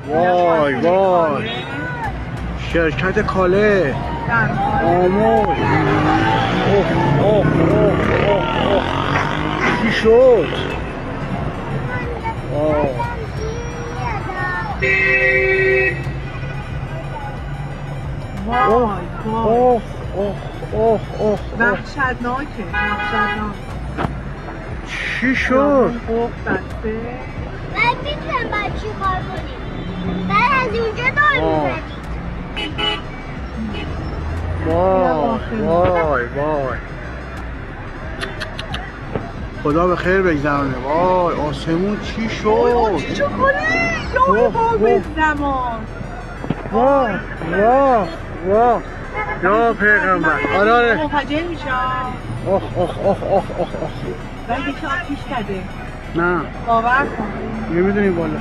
وای وای شرکت کاله آموز. اوه اوه اوه اوه اوه چی شد؟ وای اوه وای اوه اوه اوه وحشتناکه وحشتناک. چی شد؟ قفل بسته. من میتونم باید چی کار کنیم؟ بعد از اونجا دار میزنید. وای وای خدا به خیر بگذرونه. وای آسمون چی شد؟ چی شد کنه؟ یا باب زمان. واه واه واه یا پیغمبر. آره آره. منفجر میشه. اوه اوه اوه اوه اوه. و یکی آتیش زده. نه باور کن. نمیدونی بالا